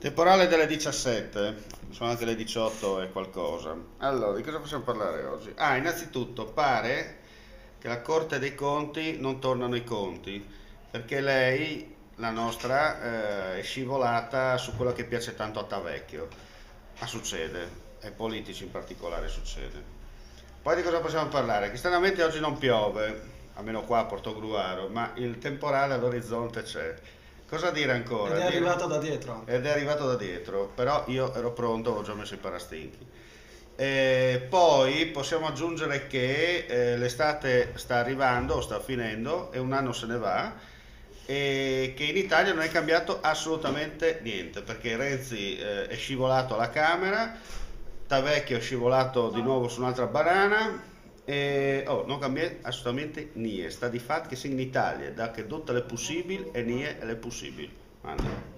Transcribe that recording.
Temporale delle 17, sono anche le 18 e qualcosa. Allora, di cosa possiamo parlare oggi? Innanzitutto pare che la Corte dei Conti non tornano i conti, perché lei, la nostra, è scivolata su quello che piace tanto a Tavecchio. Ma succede, ai politici in particolare succede. Poi di cosa possiamo parlare? Che stranamente oggi non piove, almeno qua a Portogruaro, ma il temporale all'orizzonte c'è. Cosa dire Ed ancora? è arrivato da dietro anche. Ed è arrivato da dietro, però io ero pronto, avevo già messo i parastinchi. E poi possiamo aggiungere che l'estate sta arrivando o sta finendo e un anno se ne va e che in Italia non è cambiato assolutamente niente perché Renzi è scivolato alla Camera, Tavecchio è scivolato di nuovo su un'altra banana e non cambia assolutamente niente. Sta di fatto che sia in Italia, da che tutte le possibili e niente le possibili. Manda.